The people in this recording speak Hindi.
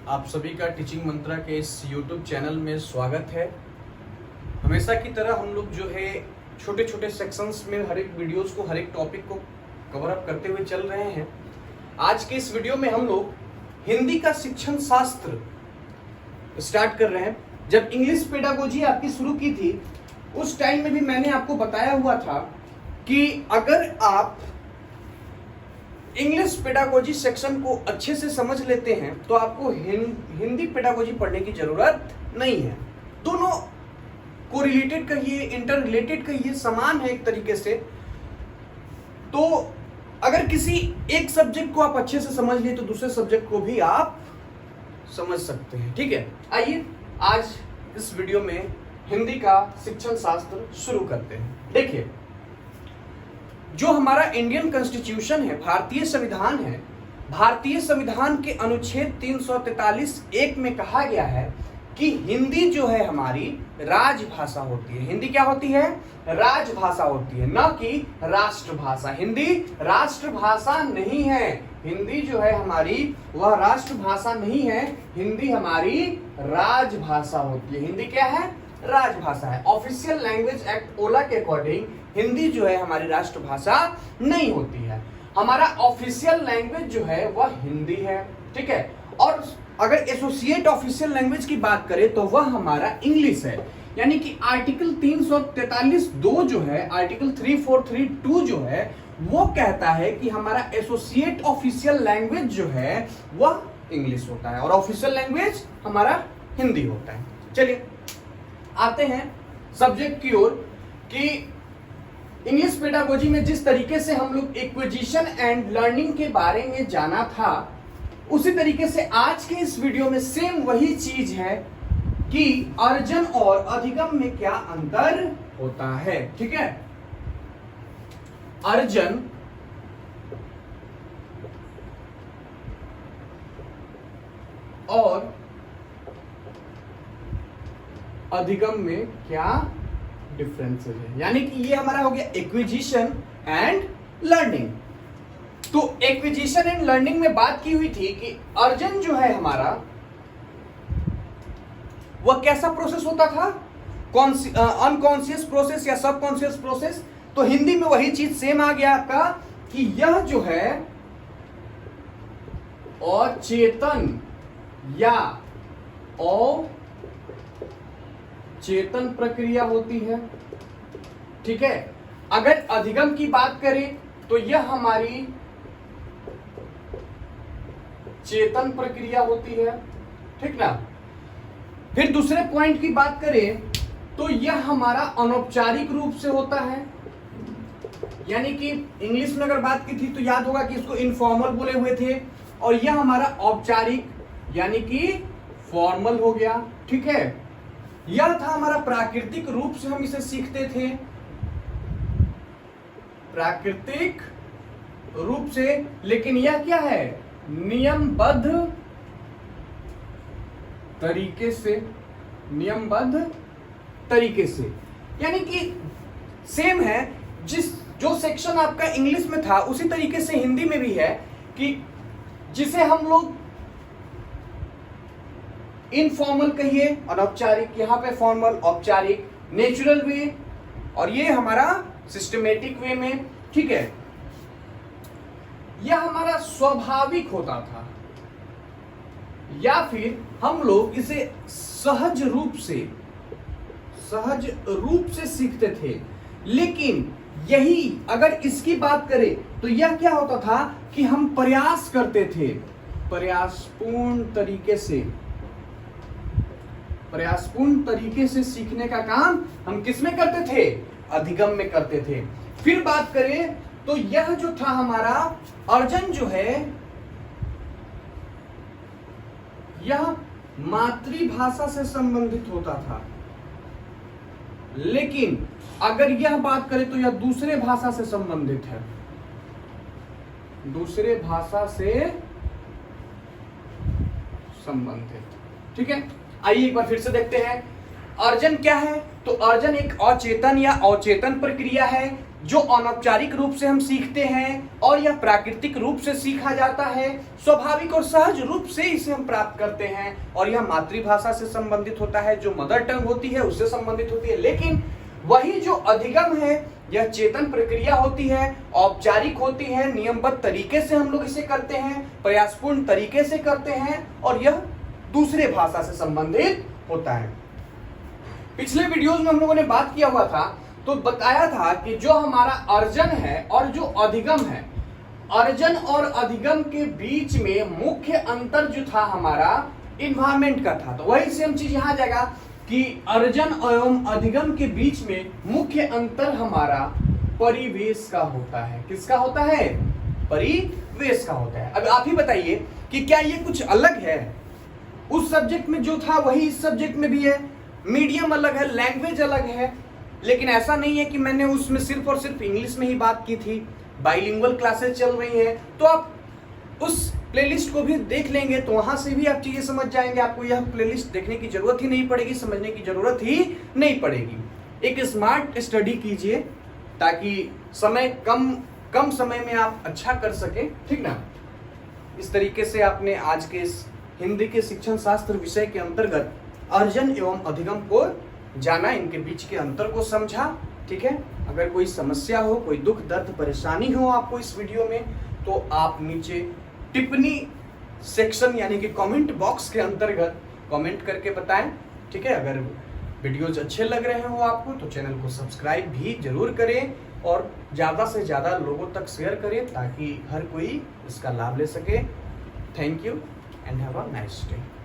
आप सभी का टीचिंग मंत्रा के इस YouTube चैनल में स्वागत है। हमेशा की तरह हम लोग जो है छोटे छोटे सेक्शंस में हर एक वीडियोस को, हर एक टॉपिक को कवर अप करते हुए चल रहे हैं। आज के इस वीडियो में हम लोग हिंदी का शिक्षण शास्त्र स्टार्ट कर रहे हैं। जब इंग्लिश पेडागोजी आपकी शुरू की थी उस टाइम में भी मैंने आपको बताया हुआ था कि अगर आप इंग्लिश पेडागोजी सेक्शन को अच्छे से समझ लेते हैं तो आपको हिंदी पेडागोजी पढ़ने की जरूरत नहीं है। दोनों को रिलेटेड कहिए, इंटर रिलेटेड कहिए, समान है एक तरीके से। तो अगर किसी एक सब्जेक्ट को आप अच्छे से समझ लिए तो दूसरे सब्जेक्ट को भी आप समझ सकते हैं। ठीक है, आइए आज इस वीडियो में हिंदी का शिक्षण शास्त्र शुरू करते हैं। देखिए, जो हमारा इंडियन कॉन्स्टिट्यूशन है, भारतीय संविधान है, भारतीय संविधान के अनुच्छेद 343(1) में कहा गया है कि हिंदी जो है हमारी राजभाषा होती है। हिंदी क्या होती है? राजभाषा होती है, न कि राष्ट्रभाषा। हिंदी राष्ट्रभाषा नहीं है। हिंदी जो है हमारी वह राष्ट्रभाषा नहीं है, हिंदी हमारी राजभाषा होती है। हिंदी क्या है? राजभाषा है। ऑफिशियल लैंग्वेज एक्ट ओला के अकॉर्डिंग हिंदी जो है हमारी राष्ट्रभाषा नहीं होती है। हमारा ऑफिशियल लैंग्वेज जो है वह हिंदी है। ठीक है, और अगर एसोसिएट ऑफिशियल लैंग्वेज की बात करें तो वह हमारा इंग्लिश है। यानी कि आर्टिकल 343(2) जो है, आर्टिकल 3432 जो है, वो कहता है कि हमारा एसोसिएट ऑफिशियल लैंग्वेज जो है वह इंग्लिश होता है और ऑफिशियल लैंग्वेज हमारा हिंदी होता है। चलिए आते हैं सब्जेक्ट की ओर कि इंग्लिश पेडागोजी में जिस तरीके से हम लोग एक्विजिशन एंड लर्निंग के बारे में जाना था, उसी तरीके से आज के इस वीडियो में सेम वही चीज है कि अर्जन और अधिगम में क्या अंतर होता है। ठीक है, अर्जन और अधिगम में क्या डिफरेंसेस है। यानी कि ये हमारा हो गया एक्विजिशन एंड लर्निंग। तो एक्विजिशन एंड लर्निंग में बात की हुई थी कि अर्जन जो है हमारा वह कैसा प्रोसेस होता था? अनकॉन्शियस प्रोसेस या सबकॉन्शियस प्रोसेस। तो हिंदी में वही चीज सेम आ गया आपका कि यह जो है अचेतन या अचेतन प्रक्रिया होती है। ठीक है, अगर अधिगम की बात करें तो यह हमारी चेतन प्रक्रिया होती है। ठीक ना। फिर दूसरे पॉइंट की बात करें तो यह हमारा अनौपचारिक रूप से होता है। यानी कि इंग्लिश में अगर बात की थी तो याद होगा कि इसको इनफॉर्मल बोले हुए थे, और यह हमारा औपचारिक यानी कि फॉर्मल हो गया। ठीक है, यह था हमारा प्राकृतिक रूप से हम इसे सीखते थे, प्राकृतिक रूप से। लेकिन यह क्या है? नियमबद्ध तरीके से, नियमबद्ध तरीके से। यानी कि सेम है, जो सेक्शन आपका इंग्लिश में था उसी तरीके से हिंदी में भी है कि जिसे हम लोग इनफॉर्मल कहिए, अनौपचारिक, यहाँ पे फॉर्मल, औपचारिक, नेचुरल वे, और ये हमारा सिस्टमेटिक वे में। ठीक है, यह हमारा स्वाभाविक होता था, या फिर हम लोग इसे सहज रूप से सीखते थे। लेकिन यही अगर इसकी बात करें तो यह क्या होता था कि हम प्रयास करते थे, प्रयासपूर्ण तरीके से सीखने का काम हम किस में करते थे? अधिगम में करते थे। फिर बात करें तो यह जो था हमारा अर्जन जो है, यह मातृभाषा से संबंधित होता था। लेकिन अगर यह बात करें तो यह दूसरे भाषा से संबंधित है, दूसरे भाषा से संबंधित। ठीक है, आइए एक बार फिर से देखते हैं अर्जन क्या है। तो अर्जन एक अचेतन या अवचेतन प्रक्रिया है जो अनौपचारिक रूप से हम सीखते हैं और यह प्राकृतिक रूप से सीखा जाता है, स्वाभाविक और सहज रूप से इसे हम प्राप्त करते हैं, और यह मातृभाषा से संबंधित होता है, जो मदर टंग होती है उससे संबंधित होती है। लेकिन वही जो अधिगम है यह चेतन प्रक्रिया होती है, औपचारिक होती है, नियमबद्ध तरीके से हम लोग इसे करते हैं, प्रयासपूर्ण तरीके से करते हैं, और यह दूसरे भाषा से संबंधित होता है। पिछले वीडियोस में हम लोगों ने बात किया हुआ था, तो बताया था कि जो हमारा अर्जन है और जो अधिगम है, अर्जन और अधिगम के बीच में मुख्य अंतर जो था हमारा इन्वायरमेंट का था। तो वही सेम चीज यहां आ जाएगा कि अर्जन एवं अधिगम के बीच में मुख्य अंतर हमारा परिवेश का होता है। किसका होता है? परिवेश का होता है। अब आप ही बताइए कि क्या ये कुछ अलग है? उस सब्जेक्ट में जो था वही इस सब्जेक्ट में भी है, मीडियम अलग है, लैंग्वेज अलग है, लेकिन ऐसा नहीं है कि मैंने उसमें सिर्फ और सिर्फ इंग्लिश में ही बात की थी। बाइलिंगुअल क्लासेस चल रही हैं, तो आप उस प्लेलिस्ट को भी देख लेंगे तो वहां से भी आप चीजें समझ जाएंगे। आपको यह प्लेलिस्ट देखने की जरूरत ही नहीं पड़ेगी, समझने की जरूरत ही नहीं पड़ेगी। एक स्मार्ट स्टडी कीजिए ताकि कम समय में आप अच्छा कर सके, ठीक ना। इस तरीके से आपने आज के इस हिंदी के शिक्षण शास्त्र विषय के अंतर्गत अर्जन एवं अधिगम को जाना, इनके बीच के अंतर को समझा, ठीक है। अगर कोई समस्या हो, कोई दुख दर्द परेशानी हो आपको इस वीडियो में, तो आप नीचे टिप्पणी सेक्शन यानी कि कमेंट बॉक्स के अंतर्गत कमेंट करके बताएं, ठीक है। अगर वीडियोज अच्छे लग रहे हो आपको तो चैनल को सब्सक्राइब भी जरूर करें और ज़्यादा से ज़्यादा लोगों तक शेयर करें ताकि हर कोई इसका लाभ ले सके। Thank you and have a nice day.